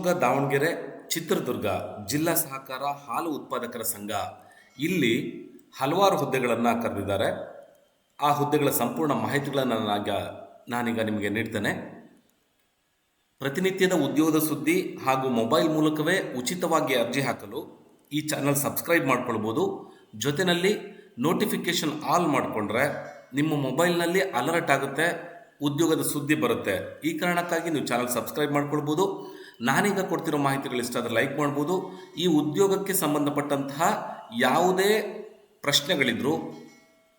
ಶಿವಮೊಗ್ಗ, ದಾವಣಗೆರೆ, ಚಿತ್ರದುರ್ಗ ಜಿಲ್ಲಾ ಸಹಕಾರ ಹಾಲು ಉತ್ಪಾದಕರ ಸಂಘ ಇಲ್ಲಿ ಹಲವಾರು ಹುದ್ದೆಗಳನ್ನು ಕರೆದಿದ್ದಾರೆ. ಆ ಹುದ್ದೆಗಳ ಸಂಪೂರ್ಣ ಮಾಹಿತಿಗಳನ್ನು ನಾನೀಗ ನಿಮಗೆ ನೀಡ್ತೇನೆ. ಪ್ರತಿನಿತ್ಯದ ಉದ್ಯೋಗದ ಸುದ್ದಿ ಹಾಗೂ ಮೊಬೈಲ್ ಮೂಲಕವೇ ಉಚಿತವಾಗಿ ಅರ್ಜಿ ಹಾಕಲು ಈ ಚಾನಲ್ ಸಬ್ಸ್ಕ್ರೈಬ್ ಮಾಡ್ಕೊಳ್ಬೋದು. ಜೊತೆಯಲ್ಲಿ ನೋಟಿಫಿಕೇಷನ್ ಆಲ್ ಮಾಡಿಕೊಂಡ್ರೆ ನಿಮ್ಮ ಮೊಬೈಲ್ನಲ್ಲಿ ಅಲರ್ಟ್ ಆಗುತ್ತೆ, ಉದ್ಯೋಗದ ಸುದ್ದಿ ಬರುತ್ತೆ. ಈ ಕಾರಣಕ್ಕಾಗಿ ನೀವು ಚಾನಲ್ ಸಬ್ಸ್ಕ್ರೈಬ್ ಮಾಡ್ಕೊಳ್ಬೋದು. ನಾನೀಗ ಕೊಡ್ತಿರೋ ಮಾಹಿತಿಗಳು ಇಷ್ಟ ಆದರೆ ಲೈಕ್ ಮಾಡ್ಬೋದು. ಈ ಉದ್ಯೋಗಕ್ಕೆ ಸಂಬಂಧಪಟ್ಟಂತಹ ಯಾವುದೇ ಪ್ರಶ್ನೆಗಳಿದ್ರೂ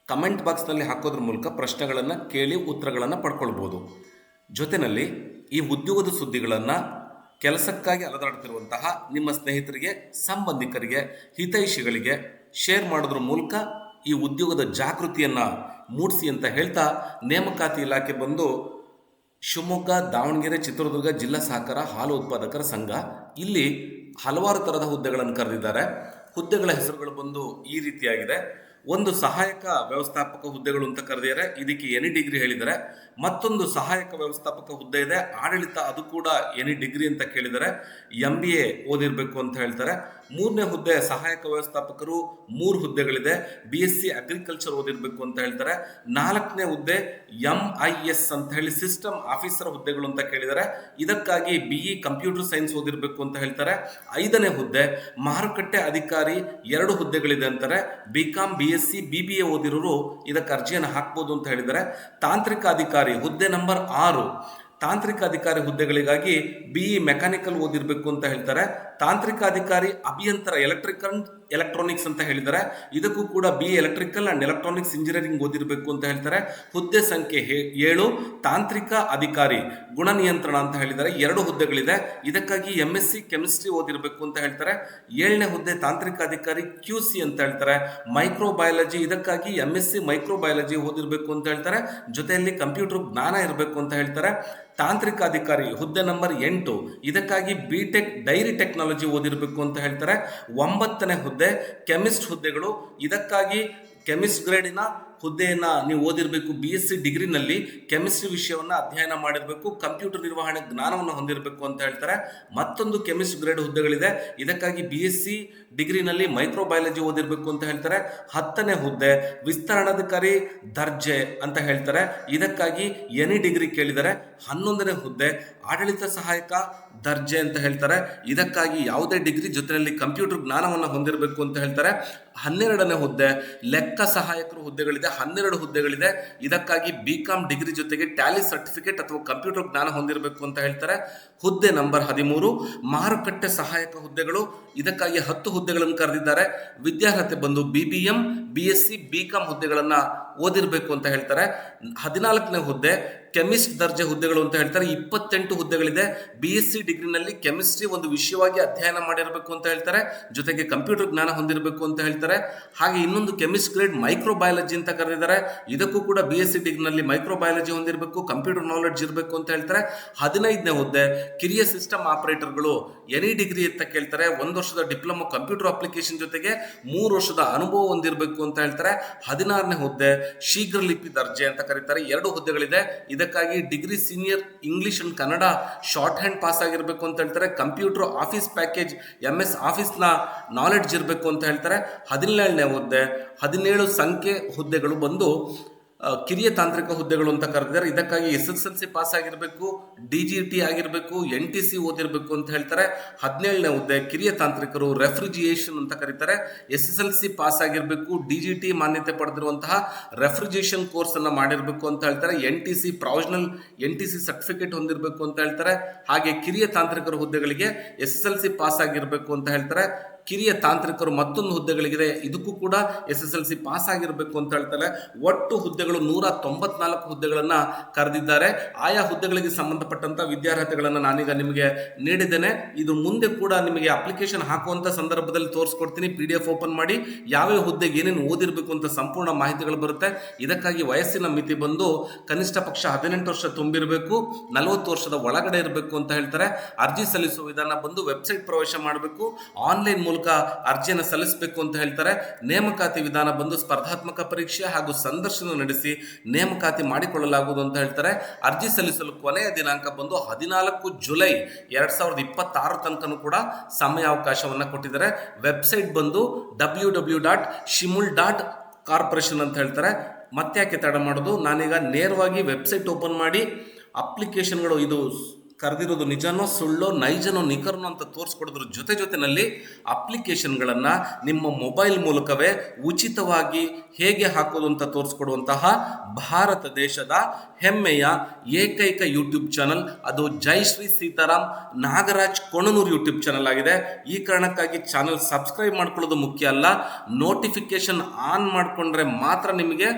ಕಮೆಂಟ್ ಬಾಕ್ಸ್ನಲ್ಲಿ ಹಾಕೋದ್ರ ಮೂಲಕ ಪ್ರಶ್ನೆಗಳನ್ನು ಕೇಳಿ ಉತ್ತರಗಳನ್ನು ಪಡ್ಕೊಳ್ಬೋದು. ಜೊತೆಯಲ್ಲಿ ಈ ಉದ್ಯೋಗದ ಸುದ್ದಿಗಳನ್ನು ಕೆಲಸಕ್ಕಾಗಿ ಅಲೆದಾಡ್ತಿರುವಂತಹ ನಿಮ್ಮ ಸ್ನೇಹಿತರಿಗೆ, ಸಂಬಂಧಿಕರಿಗೆ, ಹಿತೈಷಿಗಳಿಗೆ ಶೇರ್ ಮಾಡೋದ್ರ ಮೂಲಕ ಈ ಉದ್ಯೋಗದ ಜಾಗೃತಿಯನ್ನು ಮೂಡಿಸಿ ಅಂತ ಹೇಳ್ತಾ, ನೇಮಕಾತಿ ಇಲಾಖೆ ಬಂದು ಶಿವಮೊಗ್ಗ, ದಾವಣಗೆರೆ, ಚಿತ್ರದುರ್ಗ ಜಿಲ್ಲಾ ಸಹಕಾರ ಹಾಲು ಉತ್ಪಾದಕರ ಸಂಘ ಇಲ್ಲಿ ಹಲವಾರು ಥರದ ಹುದ್ದೆಗಳನ್ನು ಕರೆದಿದ್ದಾರೆ. ಹುದ್ದೆಗಳ ಹೆಸರುಗಳು ಬಂದು ಈ ರೀತಿಯಾಗಿದೆ. ಒಂದು ಸಹಾಯಕ ವ್ಯವಸ್ಥಾಪಕ ಹುದ್ದೆಗಳು ಅಂತ ಕರೆದಿದ್ದಾರೆ, ಇದಕ್ಕೆ ಎನಿ ಡಿಗ್ರಿ ಹೇಳಿದ್ದಾರೆ. ಮತ್ತೊಂದು ಸಹಾಯಕ ವ್ಯವಸ್ಥಾಪಕ ಹುದ್ದೆ ಇದೆ, ಆಡಳಿತ, ಅದು ಕೂಡ ಎನಿ ಡಿಗ್ರಿ ಅಂತ ಕೇಳಿದ್ದಾರೆ, MBA ಓದಿರಬೇಕು ಅಂತ ಹೇಳ್ತಾರೆ. ಮೂರನೇ ಹುದ್ದೆ ಸಹಾಯಕ ವ್ಯವಸ್ಥಾಪಕರು, 3 ಹುದ್ದೆಗಳಿದೆ, BSc ಅಗ್ರಿಕಲ್ಚರ್ ಓದಿರಬೇಕು ಅಂತ ಹೇಳ್ತಾರೆ. 4ನೇ ಹುದ್ದೆ MIS ಅಂತ ಹೇಳಿ ಸಿಸ್ಟಮ್ ಆಫೀಸರ್ ಹುದ್ದೆಗಳು ಅಂತ ಕೇಳಿದ್ದಾರೆ, ಇದಕ್ಕಾಗಿ BE ಕಂಪ್ಯೂಟರ್ ಸೈನ್ಸ್ ಓದಿರಬೇಕು ಅಂತ ಹೇಳ್ತಾರೆ. 5ನೇ ಹುದ್ದೆ ಮಾರುಕಟ್ಟೆ ಅಧಿಕಾರಿ, 2 ಹುದ್ದೆಗಳಿದೆ ಅಂತಾರೆ. BCom BSc BBA ಓದಿರೋರು ಇದಕ್ಕೆ ಅರ್ಜಿಯನ್ನು ಹಾಕ್ಬೋದು ಅಂತ ಹೇಳಿದ್ದಾರೆ. ತಾಂತ್ರಿಕ ಅಧಿಕಾರಿ ಹುದ್ದೆ ನಂಬರ್ 6, ತಾಂತ್ರಿಕ ಅಧಿಕಾರಿ ಹುದ್ದೆಗಳಿಗಾಗಿ BE ಮೆಕ್ಯಾನಿಕಲ್ ಓದಿರಬೇಕು ಅಂತ ಹೇಳ್ತಾರೆ. ತಾಂತ್ರಿಕ ಅಧಿಕಾರಿ ಅಭಿಯಂತರ ಎಲೆಕ್ಟ್ರಾನಿಕ್ಸ್ ಅಂತ ಹೇಳಿದ್ದಾರೆ, ಇದಕ್ಕೂ ಕೂಡ BE electrical and electronics engineering ಓದಿರಬೇಕು ಅಂತ ಹೇಳ್ತಾರೆ. ಹುದ್ದೆ ಸಂಖ್ಯೆ 7 ತಾಂತ್ರಿಕ ಅಧಿಕಾರಿ ಗುಣ ನಿಯಂತ್ರಣ ಅಂತ ಹೇಳಿದ್ದಾರೆ, 2 ಹುದ್ದೆಗಳಿದೆ, ಇದಕ್ಕಾಗಿ MSc ಕೆಮಿಸ್ಟ್ರಿ ಓದಿರಬೇಕು ಅಂತ ಹೇಳ್ತಾರೆ. 7ನೇ ಹುದ್ದೆ ತಾಂತ್ರಿಕ ಅಧಿಕಾರಿ QC ಅಂತ ಹೇಳ್ತಾರೆ, ಮೈಕ್ರೋಬಯಾಲಜಿ, ಇದಕ್ಕಾಗಿ MSc ಮೈಕ್ರೋಬಯಾಲಜಿ ಓದಿರಬೇಕು ಅಂತ ಹೇಳ್ತಾರೆ. ಜೊತೆಯಲ್ಲಿ ಕಂಪ್ಯೂಟರ್ ಜ್ಞಾನ ಇರಬೇಕು ಅಂತ ಹೇಳ್ತಾರೆ. ತಾಂತ್ರಿಕ ಅಧಿಕಾರಿ ಹುದ್ದೆ ನಂಬರ್ 8, ಇದಕ್ಕಾಗಿ BTech ಡೈರಿ ಟೆಕ್ನಾಲಜಿ ಓದಿರಬೇಕು ಅಂತ ಹೇಳ್ತಾರೆ. 9ನೇ ಹುದ್ದೆ ಕೆಮಿಸ್ಟ್ ಹುದ್ದೆಗಳು, ಇದಕ್ಕಾಗಿ ಕೆಮಿಸ್ಟ್ ಗ್ರೇಡಿನ ಹುದ್ದೆಯನ್ನು ನೀವು ಓದಿರಬೇಕು, BSc ಡಿಗ್ರಿನಲ್ಲಿ ಕೆಮಿಸ್ಟ್ರಿ ವಿಷಯವನ್ನು ಅಧ್ಯಯನ ಮಾಡಿರಬೇಕು, ಕಂಪ್ಯೂಟರ್ ನಿರ್ವಹಣೆ ಜ್ಞಾನವನ್ನು ಹೊಂದಿರಬೇಕು ಅಂತ ಹೇಳ್ತಾರೆ. ಮತ್ತೊಂದು ಕೆಮಿಸ್ಟ್ ಗ್ರೇಡ್ ಹುದ್ದೆಗಳಿದೆ, ಇದಕ್ಕಾಗಿ BSc ಡಿಗ್ರಿನಲ್ಲಿ ಮೈಕ್ರೋಬಯಾಲಜಿ ಓದಿರಬೇಕು ಅಂತ ಹೇಳ್ತಾರೆ. 10ನೇ ಹುದ್ದೆ ವಿಸ್ತರಣಾಧಿಕಾರಿ ದರ್ಜೆ ಅಂತ ಹೇಳ್ತಾರೆ, ಇದಕ್ಕಾಗಿ ಎನಿ ಡಿಗ್ರಿ ಕೇಳಿದ್ದಾರೆ. 11ನೇ ಹುದ್ದೆ ಆಡಳಿತ ಸಹಾಯಕ ದರ್ಜೆ ಅಂತ ಹೇಳ್ತಾರೆ, ಇದಕ್ಕಾಗಿ ಯಾವುದೇ ಡಿಗ್ರಿ ಜೊತೆಯಲ್ಲಿ ಕಂಪ್ಯೂಟರ್ ಜ್ಞಾನವನ್ನು ಹೊಂದಿರಬೇಕು ಅಂತ ಹೇಳ್ತಾರೆ. 12ನೇ ಹುದ್ದೆ ಲೆಕ್ಕ ಸಹಾಯಕರು ಹುದ್ದೆಗಳಿದೆ, 12 ಹುದ್ದೆಗಳಿದೆ, ಇದಕ್ಕಾಗಿ BCom ಡಿಗ್ರಿ ಜೊತೆಗೆ ಟ್ಯಾಲಿ ಸರ್ಟಿಫಿಕೇಟ್ ಅಥವಾ ಕಂಪ್ಯೂಟರ್ ಜ್ಞಾನ ಹೊಂದಿರಬೇಕು ಅಂತ ಹೇಳ್ತಾರೆ. ಹುದ್ದೆ ನಂಬರ್ 13 ಮಾರುಕಟ್ಟೆ ಸಹಾಯಕ ಹುದ್ದೆಗಳು, ಇದಕ್ಕಾಗಿ 10 ಹುದ್ದೆಗಳನ್ನು ಕರೆದಿದ್ದಾರೆ. ವಿದ್ಯಾರ್ಹತೆ ಬಂದು BBM BSc BCom ಹುದ್ದೆಗಳನ್ನು ಓದಿರಬೇಕು ಅಂತ ಹೇಳ್ತಾರೆ. 14ನೇ ಹುದ್ದೆ ಕೆಮಿಸ್ಟ್ ದರ್ಜೆ ಹುದ್ದೆಗಳು ಅಂತ ಹೇಳ್ತಾರೆ, 28 ಹುದ್ದೆಗಳಿದೆ, BSc ಡಿಗ್ರಿನಲ್ಲಿ ಕೆಮಿಸ್ಟ್ರಿ ಒಂದು ವಿಷಯವಾಗಿ ಅಧ್ಯಯನ ಮಾಡಿರಬೇಕು ಅಂತ ಹೇಳ್ತಾರೆ, ಜೊತೆಗೆ ಕಂಪ್ಯೂಟರ್ ಜ್ಞಾನ ಹೊಂದಿರಬೇಕು ಅಂತ ಹೇಳ್ತಾರೆ. ಹಾಗೆ ಇನ್ನೊಂದು ಕೆಮಿಸ್ಟ್ ಗ್ರೇಡ್ ಮೈಕ್ರೋಬಯಾಲಜಿ ಅಂತ ಕರೆದಿದ್ದಾರೆ, ಇದಕ್ಕೂ ಕೂಡ BSc ಡಿಗ್ರಿನಲ್ಲಿ ಮೈಕ್ರೋಬಯಾಲಜಿ ಹೊಂದಿರಬೇಕು, ಕಂಪ್ಯೂಟರ್ ನಾಲೆಡ್ಜ್ ಇರಬೇಕು ಅಂತ ಹೇಳ್ತಾರೆ. 15ನೇ ಹುದ್ದೆ ಕಿರಿಯ ಸಿಸ್ಟಮ್ ಆಪರೇಟರ್ಗಳು ಎನಿ ಡಿಗ್ರಿ ಅಂತ ಕೇಳ್ತಾರೆ, 1 ವರ್ಷದ ಡಿಪ್ಲೊಮಾ ಕಂಪ್ಯೂಟರ್ ಅಪ್ಲಿಕೇಶನ್ ಜೊತೆಗೆ 3 ವರ್ಷದ ಅನುಭವ ಹೊಂದಿರಬೇಕು ಅಂತ ಹೇಳ್ತಾರೆ. 16ನೇ ಹುದ್ದೆ ಶೀಘ್ರ ಲಿಪಿ ದರ್ಜೆ ಅಂತ ಕರೀತಾರೆ, 2 ಹುದ್ದೆಗಳಿದೆ, ಇದಕ್ಕಾಗಿ degree senior English and Kannada shorthand pass ಆಗಿರಬೇಕು ಅಂತ ಹೇಳ್ತಾರೆ. ಕಂಪ್ಯೂಟರ್ ಆಫೀಸ್ ಪ್ಯಾಕೇಜ್ MS ಆಫೀಸ್ನ ನಾಲೆಡ್ಜ್ ಇರಬೇಕು ಅಂತ ಹೇಳ್ತಾರೆ. 17ನೇ ಹುದ್ದೆ 17 ಸಂಖ್ಯೆ ಹುದ್ದೆಗಳು ಬಂದು ಕಿರಿಯ ತಾಂತ್ರಿಕ ಹುದ್ದೆಗಳು ಅಂತ ಕರೆದಿದ್ದಾರೆ, ಇದಕ್ಕಾಗಿ SSLC ಪಾಸ್ ಆಗಿರಬೇಕು, DGT ಆಗಿರಬೇಕು, NTC ಓದಿರಬೇಕು ಅಂತ ಹೇಳ್ತಾರೆ. 17ನೇ ಹುದ್ದೆ ಕಿರಿಯ ತಾಂತ್ರಿಕರು ರೆಫ್ರಿಜಿರೇಷನ್ ಅಂತ ಕರೀತಾರೆ, SSLC ಪಾಸ್ ಆಗಿರಬೇಕು, DGT ಮಾನ್ಯತೆ ಪಡೆದಿರುವಂತಹ ರೆಫ್ರಿಜರೇಷನ್ ಕೋರ್ಸ್ ಅನ್ನು ಮಾಡಿರಬೇಕು ಅಂತ ಹೇಳ್ತಾರೆ. NTC ಪ್ರಾವಿಷನಲ್ NTC ಸರ್ಟಿಫಿಕೇಟ್ ಹೊಂದಿರಬೇಕು ಅಂತ ಹೇಳ್ತಾರೆ. ಹಾಗೆ ಕಿರಿಯ ತಾಂತ್ರಿಕರ ಹುದ್ದೆಗಳಿಗೆ SSLC ಪಾಸ್ ಆಗಿರಬೇಕು ಅಂತ ಹೇಳ್ತಾರೆ. ಕಿರಿಯ ತಾಂತ್ರಿಕರು ಮತ್ತೊಂದು ಹುದ್ದೆಗಳಿಗಿದೆ, ಇದಕ್ಕೂ ಕೂಡ SSLC ಪಾಸ್ ಆಗಿರಬೇಕು ಅಂತ ಹೇಳ್ತಾರೆ. ಒಟ್ಟು ಹುದ್ದೆಗಳು 194 ಹುದ್ದೆಗಳನ್ನು ಕರೆದಿದ್ದಾರೆ. ಆಯಾ ಹುದ್ದೆಗಳಿಗೆ ಸಂಬಂಧಪಟ್ಟಂತ ವಿದ್ಯಾರ್ಹತೆಗಳನ್ನು ನಾನೀಗ ನಿಮಗೆ ನೀಡಿದ್ದೇನೆ. ಇದು ಮುಂದೆ ಕೂಡ ನಿಮಗೆ ಅಪ್ಲಿಕೇಶನ್ ಹಾಕುವಂತ ಸಂದರ್ಭದಲ್ಲಿ ತೋರಿಸ್ಕೊಡ್ತೀನಿ. PDF ಓಪನ್ ಮಾಡಿ ಯಾವ್ಯಾವ ಹುದ್ದೆಗೆ ಏನೇನು ಓದಿರಬೇಕು ಅಂತ ಸಂಪೂರ್ಣ ಮಾಹಿತಿಗಳು ಬರುತ್ತೆ. ಇದಕ್ಕಾಗಿ ವಯಸ್ಸಿನ ಮಿತಿ ಬಂದು ಕನಿಷ್ಠ ಪಕ್ಷ 18 ವರ್ಷ ತುಂಬಿರಬೇಕು, 40 ವರ್ಷದ ಒಳಗಡೆ ಇರಬೇಕು ಅಂತ ಹೇಳ್ತಾರೆ. ಅರ್ಜಿ ಸಲ್ಲಿಸುವ ವಿಧಾನ ಬಂದು ವೆಬ್ಸೈಟ್ ಪ್ರವೇಶ ಮಾಡಬೇಕು, ಆನ್ಲೈನ್ ಮೂಲಕ ಅರ್ಜಿಯನ್ನು ಸಲ್ಲಿಸಬೇಕು ಅಂತ ಹೇಳ್ತಾರೆ. ನೇಮಕಾತಿ ವಿಧಾನ ಬಂದು ಸ್ಪರ್ಧಾತ್ಮಕ ಪರೀಕ್ಷೆ ಹಾಗೂ ಸಂದರ್ಶನ ನಡೆಸಿ ನೇಮಕಾತಿ ಮಾಡಿಕೊಳ್ಳಲಾಗುವುದು ಅಂತ ಹೇಳ್ತಾರೆ. ಅರ್ಜಿ ಸಲ್ಲಿಸಲು ಕೊನೆಯ ದಿನಾಂಕ ಬಂದು 14 ಜುಲೈ 2026 ತನಕನೂ ಕೂಡ ಸಮಯಾವಕಾಶವನ್ನು ಕೊಟ್ಟಿದ್ದಾರೆ. ವೆಬ್ಸೈಟ್ ಬಂದು www.shimul.corporation ಅಂತ ಹೇಳ್ತಾರೆ. ಮತ್ತೆ ಯಾಕೆ ತಡ ಮಾಡೋದು, ನಾನೀಗ ನೇರವಾಗಿ ವೆಬ್ಸೈಟ್ ಓಪನ್ ಮಾಡಿ ಅಪ್ಲಿಕೇಶನ್ಗಳು ಇದು ಕರೆದಿರೋದು ನಿಜನೋ ಸುಳ್ಳೋ ನೈಜನೋ ನಿಖರನೋ ಅಂತ ತೋರಿಸ್ಕೊಡೋದ್ರ ಜೊತೆನಲ್ಲಿ ಅಪ್ಲಿಕೇಶನ್ಗಳನ್ನು ನಿಮ್ಮ ಮೊಬೈಲ್ ಮೂಲಕವೇ ಉಚಿತವಾಗಿ ಹೇಗೆ ಹಾಕೋದು ಅಂತ ತೋರಿಸ್ಕೊಡುವಂತಹ ಭಾರತ ದೇಶದ ಹೆಮ್ಮೆಯ ಏಕೈಕ ಯೂಟ್ಯೂಬ್ ಚಾನಲ್ ಅದು ಜೈಶ್ರೀ ಸೀತಾರಾಮ್ ನಾಗರಾಜ್ ಕೊಣನೂರು ಯೂಟ್ಯೂಬ್ ಚಾನಲ್ ಆಗಿದೆ. ಈ ಕಾರಣಕ್ಕಾಗಿ ಚಾನಲ್ ಸಬ್ಸ್ಕ್ರೈಬ್ ಮಾಡ್ಕೊಳ್ಳೋದು ಮುಖ್ಯ ಅಲ್ಲ, ನೋಟಿಫಿಕೇಶನ್ ಆನ್ ಮಾಡಿಕೊಂಡ್ರೆ ಮಾತ್ರ ನಿಮಗೆ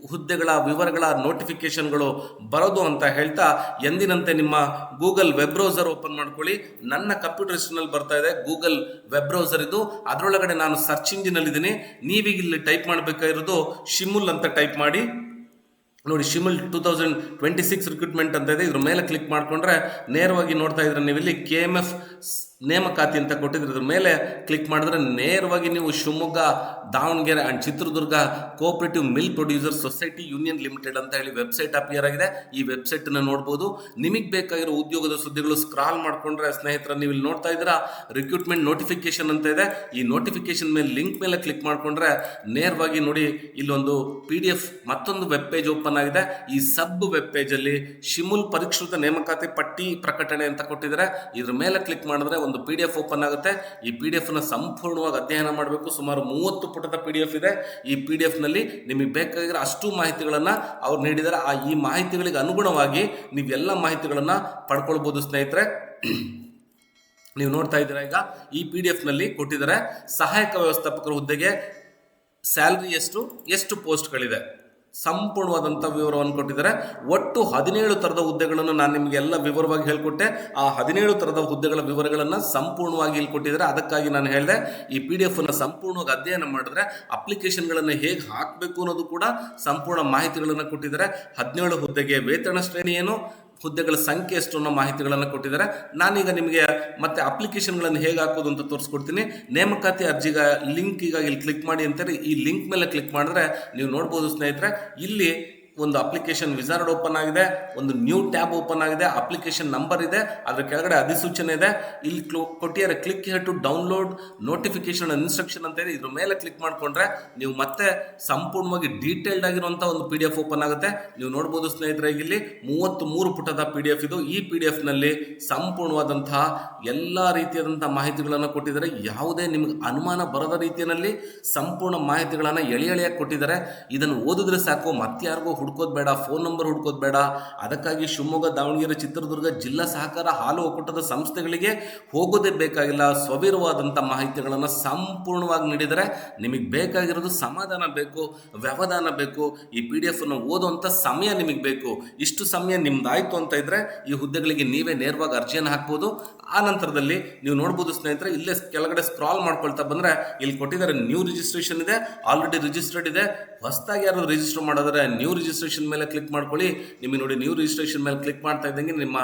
ಹುದ್ದೆಗಳ ವಿವರಗಳ ನೋಟಿಫಿಕೇಶನ್ಗಳು ಬರೋದು ಅಂತ ಹೇಳ್ತಾ, ಎಂದಿನಂತೆ ನಿಮ್ಮ ಗೂಗಲ್ ವೆಬ್ ಬ್ರೌಸರ್ ಓಪನ್ ಮಾಡ್ಕೊಳ್ಳಿ. ನನ್ನ ಕಂಪ್ಯೂಟರ್ ಸಿಸ್ಟಮ್ನಲ್ಲಿ ಬರ್ತಾ ಇದೆ ಗೂಗಲ್ ವೆಬ್ ಬ್ರೌಸರ್ ಇದು. ಅದರೊಳಗಡೆ ನಾನು ಸರ್ಚ್ ಇಂಜಿನಲ್ಲಿ ಇದ್ದೀನಿ. ನೀವೀಗ ಇಲ್ಲಿ ಟೈಪ್ ಮಾಡಬೇಕಾಗಿರೋದು ಶಿಮುಲ್ ಅಂತ ಟೈಪ್ ಮಾಡಿ. ನೋಡಿ, ಶಿಮುಲ್ 2026 ರಿಕ್ರೂಟ್ಮೆಂಟ್ ಅಂತ ಇದೆ. ಇದ್ರ ಮೇಲೆ ಕ್ಲಿಕ್ ಮಾಡಿಕೊಂಡ್ರೆ ನೇರವಾಗಿ ನೋಡ್ತಾ ಇದ್ರೆ ನೀವು ಇಲ್ಲಿ KMF ನೇಮಕಾತಿ ಅಂತ ಕೊಟ್ಟಿದ್ರೆ ಇದ್ರ ಮೇಲೆ ಕ್ಲಿಕ್ ಮಾಡಿದ್ರೆ ನೇರವಾಗಿ ನೀವು Shivamogga, Davanagere and Chitradurga cooperative milk producer society union limited ಅಂತ ಹೇಳಿ ವೆಬ್ಸೈಟ್ ಅಪಿಯರ್ ಆಗಿದೆ. ಈ ವೆಬ್ಸೈಟನ್ನು ನೋಡ್ಬೋದು. ನಿಮಗೆ ಬೇಕಾಗಿರೋ ಉದ್ಯೋಗದ ಸುದ್ದಿಗಳು ಸ್ಕ್ರಾಲ್ ಮಾಡಿಕೊಂಡ್ರೆ ಸ್ನೇಹಿತರ ನೀವು ಇಲ್ಲಿ ನೋಡ್ತಾ ಇದ್ದೀರಾ ರಿಕ್ರೂಟ್ಮೆಂಟ್ ನೋಟಿಫಿಕೇಶನ್ ಅಂತ ಇದೆ. ಈ ನೋಟಿಫಿಕೇಶನ್ ಮೇಲೆ ಲಿಂಕ್ ಮೇಲೆ ಕ್ಲಿಕ್ ಮಾಡಿಕೊಂಡ್ರೆ ನೇರವಾಗಿ ನೋಡಿ ಇಲ್ಲೊಂದು PDF ಮತ್ತೊಂದು ವೆಬ್ ಪೇಜ್ ಓಪನ್ ಆಗಿದೆ. ಈ ಸಬ್ ವೆಬ್ ಪೇಜಲ್ಲಿ ಶಿಮುಲ್ ಪರಿಷ್ಕೃತ ನೇಮಕಾತಿ ಪಟ್ಟಿ ಪ್ರಕಟಣೆ ಅಂತ ಕೊಟ್ಟಿದ್ದಾರೆ. ಇದ್ರ ಮೇಲೆ ಕ್ಲಿಕ್ ಮಾಡಿದ್ರೆ ಒಂದು PDF ಓಪನ್ ಆಗುತ್ತೆ. ಈ PDF ನ ಸಂಪೂರ್ಣವಾಗಿ ಅಧ್ಯಯನ ಮಾಡಬೇಕು. ಸುಮಾರು 30 ಪುಟದ PDF ಇದೆ. ಈ PDF ನಲ್ಲಿ ನಿಮಗೆ ಬೇಕಾಗಿರೋ ಅಷ್ಟು ಮಾಹಿತಿಗಳನ್ನು ಅವ್ರು ನೀಡಿದ್ದಾರೆ. ಈ ಮಾಹಿತಿಗಳಿಗೆ ಅನುಗುಣವಾಗಿ ನೀವೆಲ್ಲ ಮಾಹಿತಿಗಳನ್ನು ಪಡ್ಕೊಳ್ಬೋದು ಸ್ನೇಹಿತರೆ. ನೀವು ನೋಡ್ತಾ ಇದ್ದೀರಾ ಈಗ ಈ PDF ನಲ್ಲಿ ಕೊಟ್ಟಿದ್ದಾರೆ ಸಹಾಯಕ ವ್ಯವಸ್ಥಾಪಕರ ಹುದ್ದೆಗೆ ಸ್ಯಾಲರಿ ಎಷ್ಟು ಪೋಸ್ಟ್ಗಳಿದೆ, ಸಂಪೂರ್ಣವಾದಂಥ ವಿವರವನ್ನು ಕೊಟ್ಟಿದ್ದಾರೆ. ಒಟ್ಟು 17 ಥರದ ಹುದ್ದೆಗಳನ್ನು ನಾನು ನಿಮಗೆ ಎಲ್ಲ ವಿವರವಾಗಿ ಹೇಳಿಕೊಟ್ಟೆ. ಆ 17 ಥರದ ಹುದ್ದೆಗಳ ವಿವರಗಳನ್ನು ಸಂಪೂರ್ಣವಾಗಿ ಇಲ್ಲಿ ಕೊಟ್ಟಿದ್ದಾರೆ. ಅದಕ್ಕಾಗಿ ನಾನು ಹೇಳಿದೆ ಈ PDF ಅನ್ನು ಸಂಪೂರ್ಣವಾಗಿ ಅಧ್ಯಯನ ಮಾಡಿದ್ರೆ ಅಪ್ಲಿಕೇಶನ್ಗಳನ್ನು ಹೇಗೆ ಹಾಕಬೇಕು ಅನ್ನೋದು ಕೂಡ ಸಂಪೂರ್ಣ ಮಾಹಿತಿಗಳನ್ನು ಕೊಟ್ಟಿದ್ದಾರೆ. 17 ಹುದ್ದೆಗೆ ವೇತನ ಶ್ರೇಣಿ ಏನು, ಹುದ್ದೆಗಳ ಸಂಖ್ಯೆ ಎಷ್ಟು ಅನ್ನೋ ಮಾಹಿತಿಗಳನ್ನು ಕೊಟ್ಟಿದ್ದಾರೆ. ನಾನೀಗ ನಿಮಗೆ ಮತ್ತೆ ಅಪ್ಲಿಕೇಶನ್ಗಳನ್ನು ಹೇಗೆ ಹಾಕೋದು ಅಂತ ತೋರಿಸ್ಕೊಡ್ತೀನಿ. ನೇಮಕಾತಿ ಅರ್ಜಿಗ ಲಿಂಕ್ ಈಗ ಇಲ್ಲಿ ಕ್ಲಿಕ್ ಮಾಡಿ ಅಂತಾರೆ. ಈ ಲಿಂಕ್ ಮೇಲೆ ಕ್ಲಿಕ್ ಮಾಡಿದ್ರೆ ನೀವು ನೋಡ್ಬೋದು ಸ್ನೇಹಿತರೆ, ಇಲ್ಲಿ ಒಂದು ಅಪ್ಲಿಕೇಶನ್ ವಿಜಾರ್ಡ್ ಓಪನ್ ಆಗಿದೆ, ಒಂದು ನ್ಯೂ ಟ್ಯಾಬ್ ಓಪನ್ ಆಗಿದೆ, ಅಪ್ಲಿಕೇಶನ್ ನಂಬರ್ ಇದೆ, ಅದರ ಕೆಳಗಡೆ ಅಧಿಸೂಚನೆ ಇದೆ. ಇಲ್ಲಿ ಕೊಟ್ಟಿದ್ದಾರೆ click here to download notification instruction ಅಂತ ಇದೆ. ಇದ್ರ ಮೇಲೆ ಕ್ಲಿಕ್ ಮಾಡಿಕೊಂಡ್ರೆ ನೀವು ಮತ್ತೆ ಸಂಪೂರ್ಣವಾಗಿ ಡೀಟೇಲ್ಡ್ ಆಗಿರುವಂಥ ಒಂದು PDF ಓಪನ್ ಆಗುತ್ತೆ. ನೀವು ನೋಡ್ಬೋದು ಸ್ನೇಹಿತರೆ, ಇಲ್ಲಿ 33 ಪುಟದ PDF ಇದು. ಈ PDF ನಲ್ಲಿ ಸಂಪೂರ್ಣವಾದಂತಹ ಎಲ್ಲ ರೀತಿಯಾದಂಥ ಮಾಹಿತಿಗಳನ್ನು ಕೊಟ್ಟಿದ್ದಾರೆ. ಯಾವುದೇ ನಿಮಗೆ ಅನುಮಾನ ಬರದ ರೀತಿಯಲ್ಲಿ ಸಂಪೂರ್ಣ ಮಾಹಿತಿಗಳನ್ನು ಎಳೆಯಾಗಿ ಕೊಟ್ಟಿದ್ದಾರೆ. ಇದನ್ನು ಓದಿದ್ರೆ ಸಾಕು, ಮತ್ತೆ ಯಾರಿಗೂ ಹುಡ್ಕೋದು ಬೇಡ, ಫೋನ್ ನಂಬರ್ ಹುಡ್ಕೋದು ಬೇಡ. ಅದಕ್ಕಾಗಿ ಶಿವಮೊಗ್ಗ, ದಾವಣಗೆರೆ, ಚಿತ್ರದುರ್ಗ ಜಿಲ್ಲಾ ಸಹಕಾರ ಹಾಲು ಒಕ್ಕೂಟದ ಸಂಸ್ಥೆಗಳಿಗೆ ಹೋಗೋದೇ ಬೇಕಾಗಿಲ್ಲ. ಸ್ವವಿರವಾದಂಥ ಮಾಹಿತಿಗಳನ್ನು ಸಂಪೂರ್ಣವಾಗಿ ನೀಡಿದರೆ ನಿಮಗೆ ಬೇಕಾಗಿರೋದು ಸಮಾಧಾನ ಬೇಕು, ವ್ಯವಧಾನ ಬೇಕು. ಈ PDF ಅನ್ನು ಓದುವಂಥ ಸಮಯ ನಿಮಗೆ ಬೇಕು. ಇಷ್ಟು ಸಮಯ ನಿಮ್ದಾಯ್ತು ಅಂತ ಇದ್ರೆ ಈ ಹುದ್ದೆಗಳಿಗೆ ನೀವೇ ನೇರವಾಗಿ ಅರ್ಜಿಯನ್ನು ಹಾಕ್ಬೋದು. ಆ ನಂತರದಲ್ಲಿ ನೀವು ನೋಡ್ಬೋದು ಸ್ನೇಹಿತರೆ, ಇಲ್ಲೇ ಕೆಳಗಡೆ ಸ್ಕ್ರಾಲ್ ಮಾಡ್ಕೊಳ್ತಾ ಬಂದರೆ ಇಲ್ಲಿ ಕೊಟ್ಟಿದ್ದಾರೆ ನ್ಯೂ ರಿಜಿಸ್ಟ್ರೇಷನ್ ಇದೆ, ಆಲ್ರೆಡಿ ರಿಜಿಸ್ಟರ್ಡ್ ಇದೆ. ಹೊಸದಾಗಿ ಯಾರು ರಿಜಿಸ್ಟರ್ ಮಾಡೋದ್ರೆ ನ್ಯೂ ರಿಜಿಸ್ಟ್ರೇಷನ್ ಮೇಲೆ ಕ್ಲಿಕ್ ಮಾಡ್ಕೊಳ್ಳಿ. ನಿಮಗೆ ನೋಡಿ ನ್ಯೂ ರಿಜಿಸ್ಟ್ರೇಷನ್ ಮೇಲೆ ಕ್ಲಿಕ್ ಮಾಡ್ತಾ ಇದ್ದಂಗೆ ನಿಮ್ಮ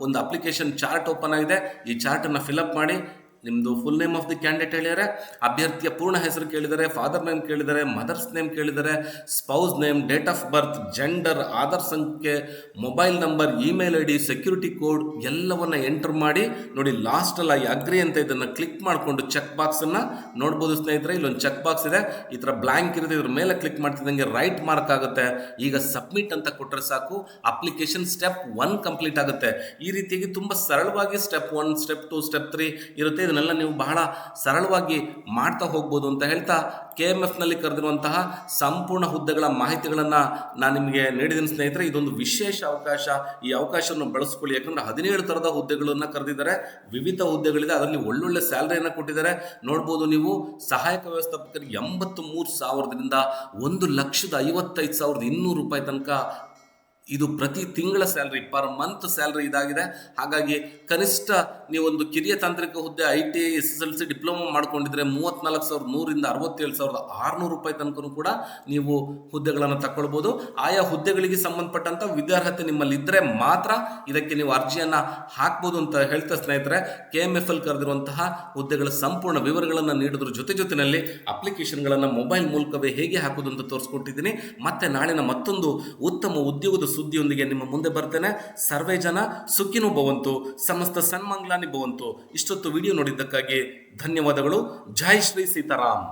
ಒಂದು ಅಪ್ಲಿಕೇಶನ್ ಚಾರ್ಟ್ ಓಪನ್ ಆಗಿದೆ. ಈ ಚಾರ್ಟನ್ನು ಫಿಲಪ್ ಮಾಡಿ ನಿಮ್ಮದು full name of the candidate ಹೇಳಿದ್ದಾರೆ, ಅಭ್ಯರ್ಥಿಯ ಪೂರ್ಣ ಹೆಸರು ಕೇಳಿದ್ದಾರೆ, ಫಾದರ್ ನೇಮ್ ಕೇಳಿದ್ದಾರೆ, ಮದರ್ಸ್ ನೇಮ್ ಕೇಳಿದ್ದಾರೆ, spouse name, date of birth, gender, Aadhaar ಸಂಖ್ಯೆ, mobile number, email ID, security code ಎಲ್ಲವನ್ನು ಎಂಟರ್ ಮಾಡಿ ನೋಡಿ ಲಾಸ್ಟಲ್ಲಿ ಐ ಅಗ್ರಿ ಅಂತ ಇದನ್ನು ಕ್ಲಿಕ್ ಮಾಡಿಕೊಂಡು ಚೆಕ್ ಬಾಕ್ಸನ್ನು ನೋಡ್ಬೋದು ಸ್ನೇಹಿತರೆ. ಇಲ್ಲೊಂದು ಚೆಕ್ ಬಾಕ್ಸ್ ಇದೆ, ಈ ಥರ ಬ್ಲ್ಯಾಂಕ್ ಇರುತ್ತೆ. ಇದ್ರ ಮೇಲೆ ಕ್ಲಿಕ್ ಮಾಡ್ತಿದ್ದಂಗೆ ರೈಟ್ ಮಾರ್ಕ್ ಆಗುತ್ತೆ. ಈಗ ಸಬ್ಮಿಟ್ ಅಂತ ಕೊಟ್ಟರೆ ಸಾಕು, ಅಪ್ಲಿಕೇಶನ್ ಸ್ಟೆಪ್ 1 ಕಂಪ್ಲೀಟ್ ಆಗುತ್ತೆ. ಈ ರೀತಿಯಾಗಿ ತುಂಬ ಸರಳವಾಗಿ ಸ್ಟೆಪ್ 1, ಸ್ಟೆಪ್ 2, ಸ್ಟೆಪ್ 3 ಇರುತ್ತೆ. ಇದನ್ನೆಲ್ಲ ನೀವು ಬಹಳ ಸರಳವಾಗಿ ಮಾಡ್ತಾ ಹೋಗ್ಬೋದು ಅಂತ ಹೇಳ್ತಾ KMF ನಲ್ಲಿ ಕರೆದಿರುವಂತಹ ಸಂಪೂರ್ಣ ಹುದ್ದೆಗಳ ಮಾಹಿತಿಗಳನ್ನು ನಾನು ನಿಮಗೆ ನೀಡಿದ್ದೀನಿ ಸ್ನೇಹಿತರೆ. ಇದೊಂದು ವಿಶೇಷ ಅವಕಾಶ. ಈ ಅವಕಾಶವನ್ನು ಬಳಸ್ಕೊಳ್ಳಿ. ಯಾಕಂದ್ರೆ 17 ಥರದ ಹುದ್ದೆಗಳನ್ನು ಕರೆದಿದ್ದಾರೆ, ವಿವಿಧ ಹುದ್ದೆಗಳಿದೆ, ಅದರಲ್ಲಿ ಒಳ್ಳೊಳ್ಳೆ ಸ್ಯಾಲರಿಯನ್ನು ಕೊಟ್ಟಿದ್ದಾರೆ. ನೋಡ್ಬೋದು ನೀವು, ಸಹಾಯಕ ವ್ಯವಸ್ಥಾಪಕರಿಗೆ 83,000ದಿಂದ 1,55,200 ರೂಪಾಯಿ ತನಕ ಇದು ಪ್ರತಿ ತಿಂಗಳ ಸ್ಯಾಲ್ರಿ, ಪರ್ ಮಂತ್ ಸ್ಯಾಲ್ರಿ ಇದಾಗಿದೆ. ಹಾಗಾಗಿ ಕನಿಷ್ಠ ನೀವೊಂದು ಕಿರಿಯ ತಾಂತ್ರಿಕ ಹುದ್ದೆ ITI SSLC ಡಿಪ್ಲೊಮಾ ಮಾಡ್ಕೊಂಡಿದ್ರೆ 34,100ರಿಂದ 67,600 ರೂಪಾಯಿ ತನಕ ಕೂಡ ನೀವು ಹುದ್ದೆಗಳನ್ನು ತಗೊಳ್ಬೋದು. ಆಯಾ ಹುದ್ದೆಗಳಿಗೆ ಸಂಬಂಧಪಟ್ಟಂತ ವಿದ್ಯಾರ್ಹತೆ ನಿಮ್ಮಲ್ಲಿ ಇದ್ರೆ ಮಾತ್ರ ಇದಕ್ಕೆ ನೀವು ಅರ್ಜಿಯನ್ನ ಹಾಕ್ಬೋದು ಅಂತ ಹೇಳ್ತಾ ಸ್ನೇಹಿತರೆ, KMFL ಕರೆದಿರುವಂತಹ ಹುದ್ದೆಗಳ ಸಂಪೂರ್ಣ ವಿವರಗಳನ್ನು ನೀಡೋದ್ರ ಜೊತೆನಲ್ಲಿ ಅಪ್ಲಿಕೇಶನ್ಗಳನ್ನು ಮೊಬೈಲ್ ಮೂಲಕವೇ ಹೇಗೆ ಹಾಕೋದು ಅಂತ ತೋರಿಸ್ಕೊಟ್ಟಿದ್ದೀನಿ. ಮತ್ತೆ ನಾಳಿನ ಮತ್ತೊಂದು ಉತ್ತಮ ಉದ್ಯೋಗದ ಸುದ್ದಿಯೊಂದಿಗೆ ನಿಮ್ಮ ಮುಂದೆ ಬರ್ತೇನೆ. ಸರ್ವೇ ಜನ ಸುಖಿನೋ ಭವಂತು, ಸಮಸ್ತ ಸನ್ಮಂಗ್ಲಾನಿ ಭವಂತು. ಇಷ್ಟೊತ್ತು ವಿಡಿಯೋ ನೋಡಿದ್ದಕ್ಕಾಗಿ ಧನ್ಯವಾದಗಳು. ಜೈ ಶ್ರೀ ಸೀತಾರಾಮ್.